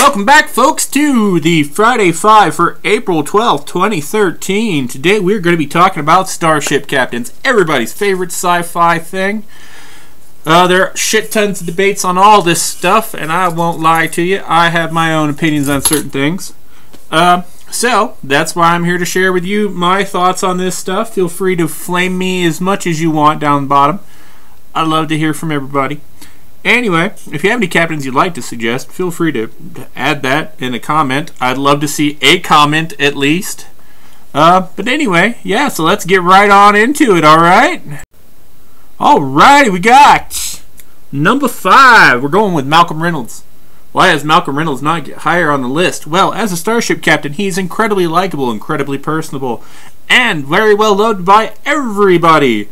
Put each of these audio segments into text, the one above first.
Welcome back, folks, to the Friday 5 for April 12th, 2013. Today we're going to be talking about Starship Captains, everybody's favorite sci-fi thing. There are shit tons of debates on all this stuff, and I won't lie to you, I have my own opinions on certain things. So that's why I'm here to share with you my thoughts on this stuff. Feel free to flame me as much as you want down the bottom. I'd love to hear from everybody. Anyway, if you have any captains you'd like to suggest, feel free to add that in a comment. I'd love to see a comment at least. But anyway, yeah, so let's get right on into it, alright? Alrighty, we got number 5. We're going with Malcolm Reynolds. Why does Malcolm Reynolds not get higher on the list? Well, as a Starship captain, he's incredibly likable, incredibly personable, and very well loved by everybody.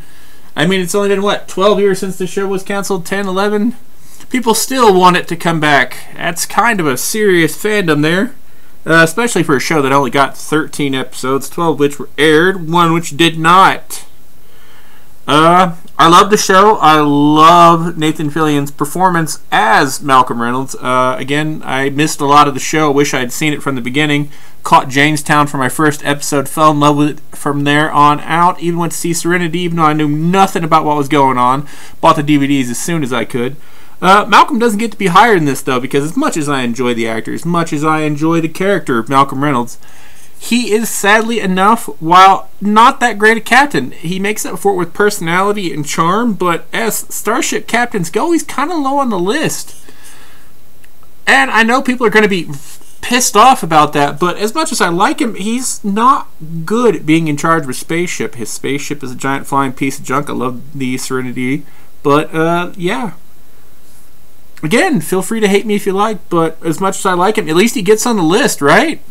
I mean, it's only been, what, 12 years since the show was canceled? 10, 11? People still want it to come back. That's kind of a serious fandom there. Especially for a show that only got 13 episodes, 12 of which were aired, 1 which did not. I love the show. I love Nathan Fillion's performance as Malcolm Reynolds. Again, I missed a lot of the show. Wish I'd seen it from the beginning. Caught Jamestown for my first episode. Fell in love with it from there on out. Even went to see Serenity, even though I knew nothing about what was going on. Bought the DVDs as soon as I could. Malcolm doesn't get to be higher than this, though, because as much as I enjoy the actor, as much as I enjoy the character of Malcolm Reynolds, he is, sadly enough, while not that great a captain, he makes up for it with personality and charm, but as Starship captains go, he's kind of low on the list. And I know people are going to be pissed off about that, but as much as I like him, he's not good at being in charge of a spaceship. His spaceship is a giant flying piece of junk. I love the Serenity, but yeah. Again, feel free to hate me if you like, but as much as I like him, at least he gets on the list, right?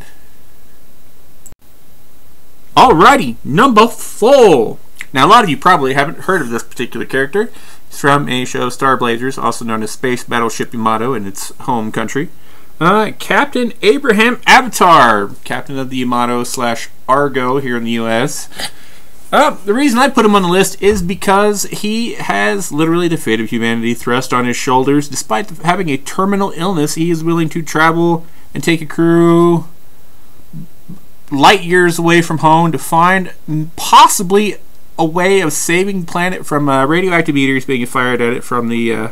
Alrighty, number 4. Now, a lot of you probably haven't heard of this particular character. It's from a show, Star Blazers, also known as Space Battleship Yamato in its home country. Captain Abraham Avatar, captain of the Yamato/Argo here in the U.S. The reason I put him on the list is because he has literally the fate of humanity thrust on his shoulders. Despite having a terminal illness, he is willing to travel and take a crew light years away from home to find possibly a way of saving the planet from radioactive eaters being fired at it from the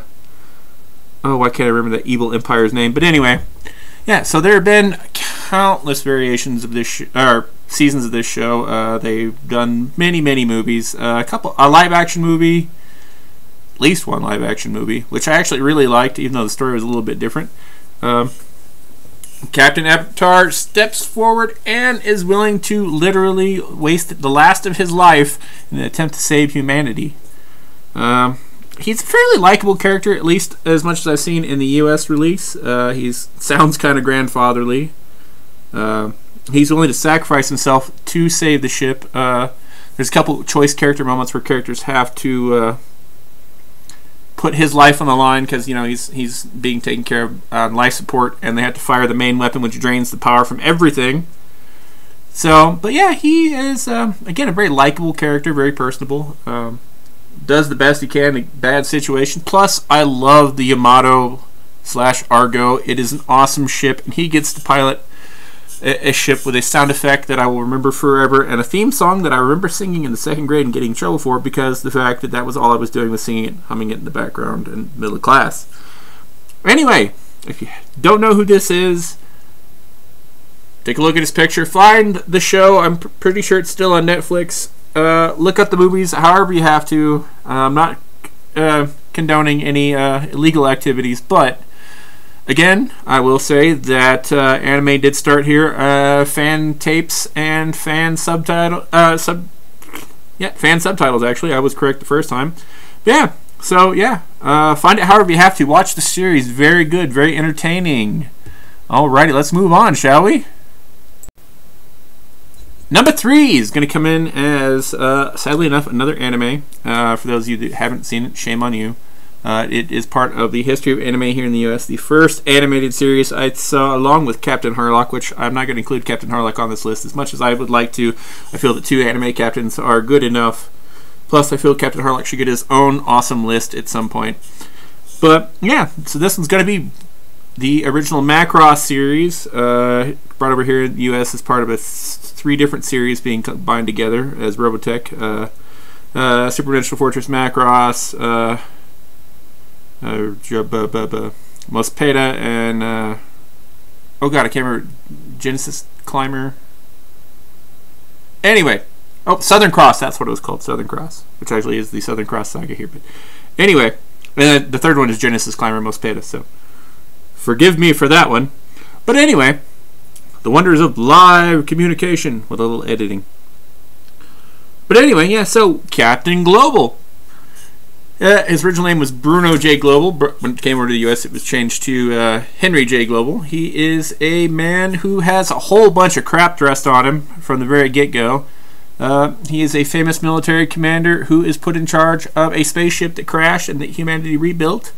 oh, why can't I remember that evil empire's name? But anyway, yeah, so there have been countless variations of this or seasons of this show. They've done many movies, a live action movie, at least one live action movie, which I actually really liked, even though the story was a little bit different. Captain Avatar steps forward and is willing to literally waste the last of his life in an attempt to save humanity. He's a fairly likable character, at least as much as I've seen in the U.S. release. He sounds kind of grandfatherly. He's willing to sacrifice himself to save the ship. There's a couple choice character moments where characters have to put his life on the line because, you know, he's being taken care of on life support, and they have to fire the main weapon, which drains the power from everything. So, but yeah, he is again a very likable character, very personable. Does the best he can in a bad situation. Plus, I love the Yamato/Argo. It is an awesome ship, and he gets to pilot a ship with a sound effect that I will remember forever, and a theme song that I remember singing in the 2nd grade and getting in trouble for because the fact that that was all I was doing was singing it, humming it in the background in middle of class. Anyway, if you don't know who this is, take a look at his picture. Find the show. I'm pretty sure it's still on Netflix. Look up the movies however you have to. I'm not condoning any illegal activities, but again, I will say that anime did start here. Fan tapes and fan subtitles. Fan subtitles. Actually, I was correct the first time. Yeah. So yeah, find it however you have to. Watch the series. Very good. Very entertaining. Alrighty, let's move on, shall we? Number 3 is going to come in as, sadly enough, another anime. For those of you that haven't seen it, shame on you. It is part of the history of anime here in the U.S. The first animated series I saw, along with Captain Harlock, which I'm not going to include Captain Harlock on this list as much as I would like to. I feel that 2 anime captains are good enough. Plus, I feel Captain Harlock should get his own awesome list at some point. But yeah, so this one's going to be the original Macross series, brought over here in the U.S. as part of a 3 different series being combined together as Robotech. Super Dimensional Fortress Macross, Mospeda, and oh god, I can't remember, Genesis Climber. Anyway, oh, Southern Cross, that's what it was called, Southern Cross, which actually is the Southern Cross saga here. But anyway, and the third one is Genesis Climber Mospeda, so forgive me for that one. But anyway, the wonders of live communication with a little editing. But anyway, yeah, so Captain Global. His original name was Bruno J. Global. When it came over to the U.S., it was changed to Henry J. Global. He is a man who has a whole bunch of crap dressed on him from the very get-go. He is a famous military commander who is put in charge of a spaceship that crashed and that humanity rebuilt.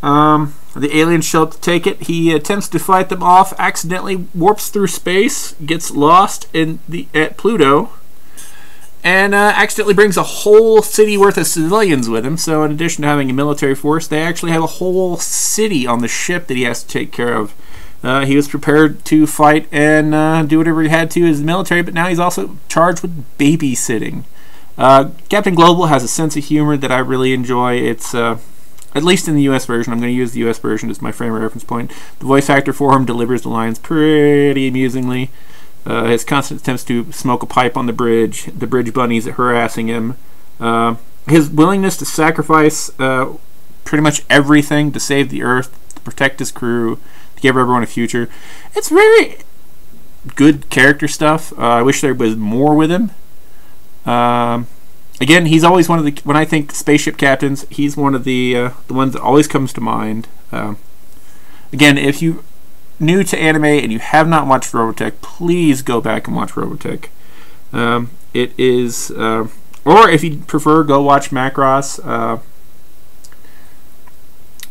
The aliens show up to take it. He attempts to fight them off, accidentally warps through space, gets lost at Pluto, and accidentally brings a whole city worth of civilians with him. So in addition to having a military force, they actually have a whole city on the ship that he has to take care of. He was prepared to fight and do whatever he had to as the military, but now he's also charged with babysitting. Captain Global has a sense of humor that I really enjoy. It's at least in the US version. I'm going to use the US version as my frame of reference point. The voice actor for him delivers the lines pretty amusingly. His constant attempts to smoke a pipe on the bridge bunnies harassing him, his willingness to sacrifice pretty much everything to save the Earth, to protect his crew, to give everyone a future. It's very good character stuff. I wish there was more with him. Again, he's always one of the, when I think spaceship captains, he's one of the ones that always comes to mind. Again, if you new to anime and you have not watched Robotech, please go back and watch Robotech. It is, or if you prefer, go watch Macross.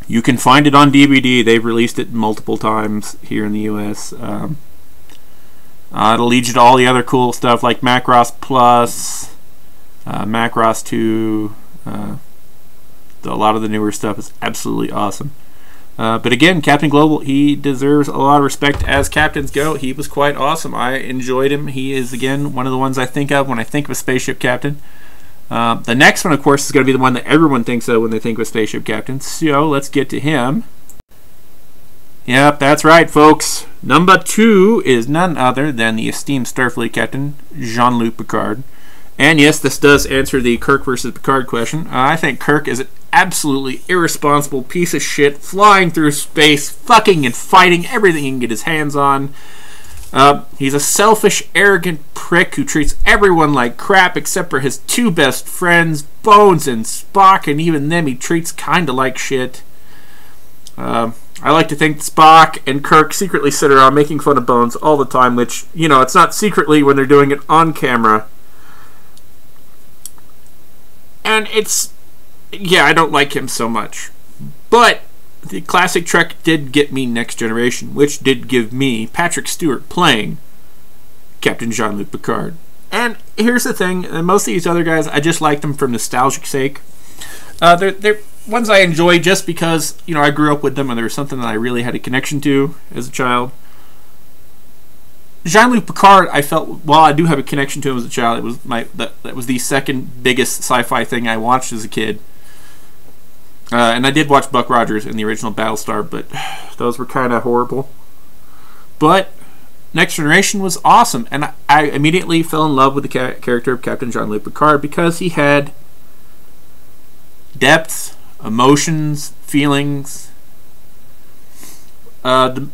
You can find it on DVD. They've released it multiple times here in the US. It'll lead you to all the other cool stuff like Macross Plus, Macross 2. A lot of the newer stuff is absolutely awesome. But again, Captain Global, he deserves a lot of respect as captains go. He was quite awesome. I enjoyed him. He is, again, one of the ones I think of when I think of a spaceship captain. The next one, of course, is going to be the one that everyone thinks of when they think of a spaceship captain. So let's get to him. Yep, that's right, folks. Number 2 is none other than the esteemed Starfleet captain, Jean-Luc Picard. And yes, this does answer the Kirk versus Picard question. I think Kirk is an absolutely irresponsible piece of shit, flying through space, fucking and fighting everything he can get his hands on. He's a selfish, arrogant prick who treats everyone like crap except for his 2 best friends, Bones and Spock, and even them he treats kinda like shit. I like to think Spock and Kirk secretly sit around making fun of Bones all the time, which, you know, it's not secretly when they're doing it on camera. And it's, yeah, I don't like him so much. But the classic Trek did get me Next Generation, which did give me Patrick Stewart playing Captain Jean-Luc Picard. And here's the thing, most of these other guys, I just like them for nostalgic sake. They're ones I enjoy just because, you know, I grew up with them and there was something that I really had a connection to as a child. Jean-Luc Picard, I felt, while I do have a connection to him as a child, it was that was the second biggest sci-fi thing I watched as a kid. And I did watch Buck Rogers in the original Battlestar, but those were kind of horrible. But Next Generation was awesome, and I immediately fell in love with the character of Captain Jean-Luc Picard because he had depth, emotions, feelings. The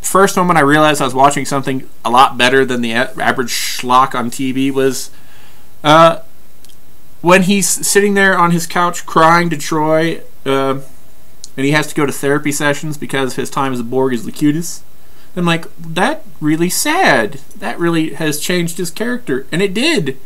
first moment I realized I was watching something a lot better than the average schlock on TV was when he's sitting there on his couch crying to Troy, and he has to go to therapy sessions because his time as a Borg is Locutus. I'm like, that really sad. That really has changed his character, and it did.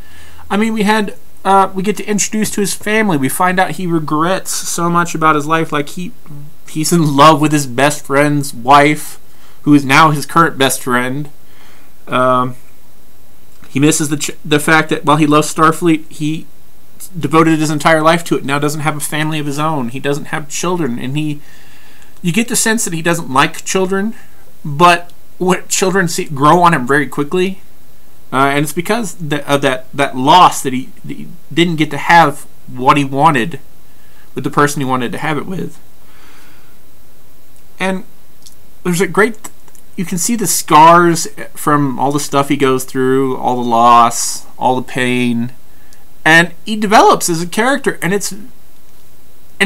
I mean, we get to introduce to his family. We find out he regrets so much about his life, like he's in love with his best friend's wife, who is now his current best friend. He misses the fact that while he loves Starfleet, he devoted his entire life to it. Now doesn't have a family of his own. He doesn't have children, and he You get the sense that he doesn't like children, but what children grow on him very quickly, and it's because of that loss that he didn't get to have what he wanted with the person he wanted to have it with. And there's a great, you can see the scars from all the stuff he goes through, all the loss, all the pain, and he develops as a character, and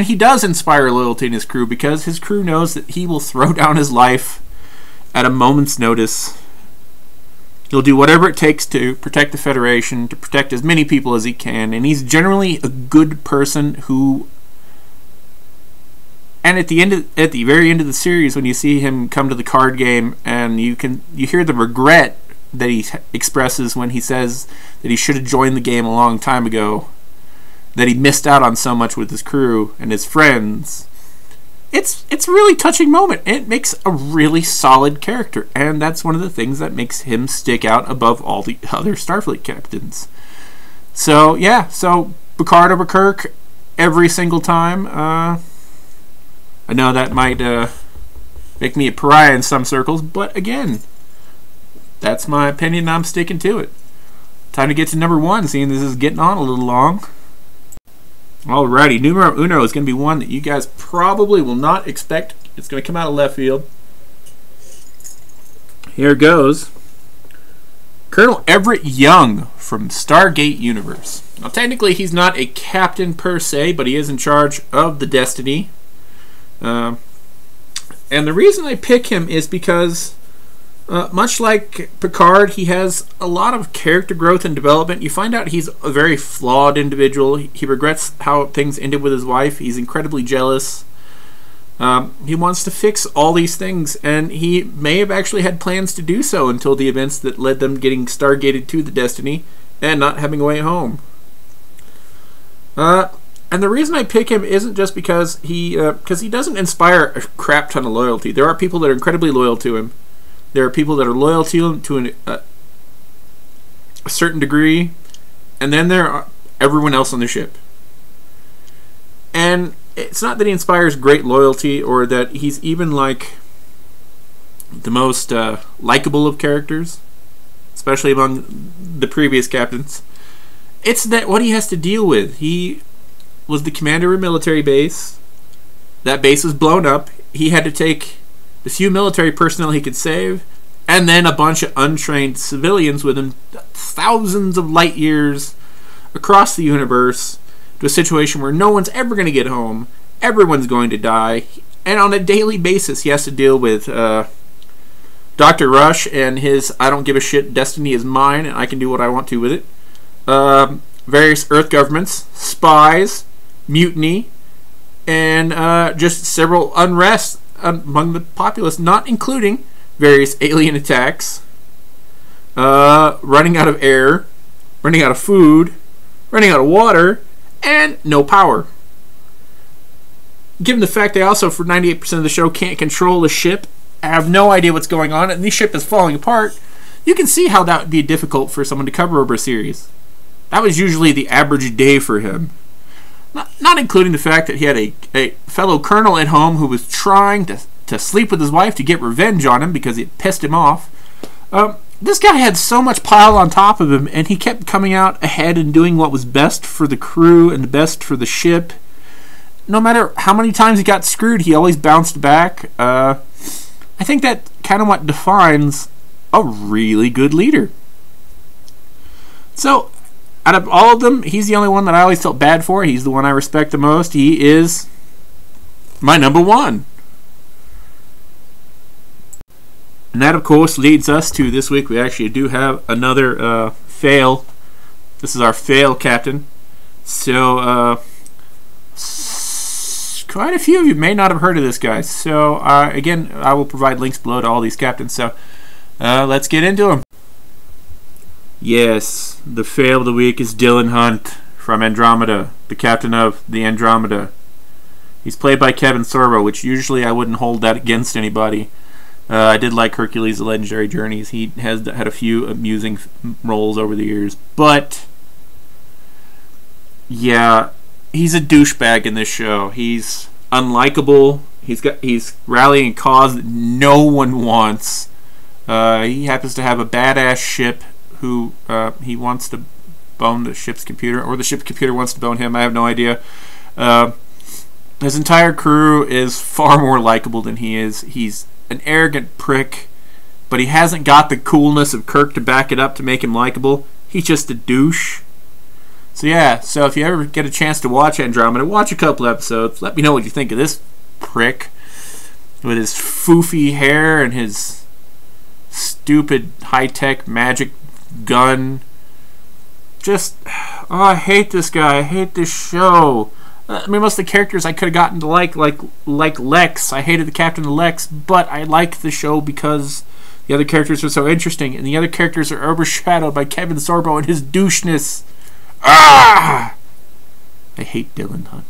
he does inspire loyalty in his crew, because his crew knows that he will throw down his life at a moment's notice. He'll do whatever it takes to protect the Federation, to protect as many people as he can, and he's generally a good person who... And at the very end of the series, when you see him come to the card game, and you hear the regret that he expresses when he says that he should have joined the game a long time ago, that he missed out on so much with his crew and his friends. It's a really touching moment. It makes a really solid character, and that's one of the things that makes him stick out above all the other Starfleet captains. So yeah, so Picard over Kirk every single time. I know that might make me a pariah in some circles, but again, that's my opinion, and I'm sticking to it. Time to get to number one, seeing this is getting on a little long. Alrighty, numero uno is going to be one that you guys probably will not expect. It's going to come out of left field. Here goes. Colonel Everett Young from Stargate Universe. Now, technically, he's not a captain per se, but he is in charge of the Destiny. And the reason I pick him is because, much like Picard, he has a lot of character growth and development. You find out he's a very flawed individual. He regrets how things ended with his wife. He's incredibly jealous. He wants to fix all these things, and he may have actually had plans to do so until the events that led them getting stargated to the Destiny and not having a way home. And the reason I pick him isn't just because he doesn't inspire a crap ton of loyalty. There are people that are incredibly loyal to him. There are people that are loyal to him to a certain degree, and then there are everyone else on the ship. And it's not that he inspires great loyalty or that he's even like the most likable of characters, especially among the previous captains. It's that what he has to deal with. He was the commander of a military base. That base was blown up. He had to take the few military personnel he could save, and then a bunch of untrained civilians with him thousands of light years across the universe to a situation where no one's ever going to get home. Everyone's going to die. And on a daily basis, he has to deal with Dr. Rush and his I don't give a shit, destiny is mine, and I can do what I want to with it. Various Earth governments, spies, mutiny, and just several unrest among the populace, not including various alien attacks, running out of air, running out of food, running out of water, and no power. Given the fact they also, for 98% of the show, can't control the ship, have no idea what's going on, and the ship is falling apart, you can see how that would be difficult for someone to cover over a series. That was usually the average day for him. Not including the fact that he had a fellow colonel at home who was trying to sleep with his wife to get revenge on him because it pissed him off. This guy had so much piled on top of him, and he kept coming out ahead and doing what was best for the crew and the best for the ship. No matter how many times he got screwed, he always bounced back. I think that kind of what defines a really good leader. So, out of all of them, he's the only one that I always felt bad for. He's the one I respect the most. He is my number one. And that, of course, leads us to this week. We actually do have another fail. This is our fail captain. So, quite a few of you may not have heard of this guy. So, again, I will provide links below to all these captains. So, let's get into them. Yes, the fail of the week is Dylan Hunt from Andromeda, the captain of the Andromeda. He's played by Kevin Sorbo, which usually I wouldn't hold that against anybody. I did like Hercules: The Legendary Journeys. He has had a few amusing roles over the years, but yeah, he's a douchebag in this show. He's unlikable. He's rallying a cause that no one wants. He happens to have a badass ship who he wants to bone the ship's computer, or the ship's computer wants to bone him. I have no idea. His entire crew is far more likable than he is. He's an arrogant prick, but he hasn't got the coolness of Kirk to back it up to make him likable. He's just a douche. So yeah, so if you ever get a chance to watch Andromeda, watch a couple episodes. Let me know what you think of this prick with his foofy hair and his stupid high-tech magic gun. Just, oh, I hate this guy. I hate this show. I mean, most of the characters I could have gotten to like Lex. I hated the Captain of Lex, but I liked the show because the other characters are so interesting, and the other characters are overshadowed by Kevin Sorbo and his doucheness. Ah! I hate Dylan Hunt.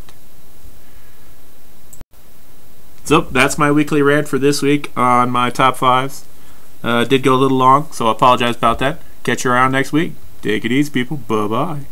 So, that's my weekly rant for this week on my top fives. Did go a little long, so I apologize about that. Catch you around next week. Take it easy, people. Bye-bye.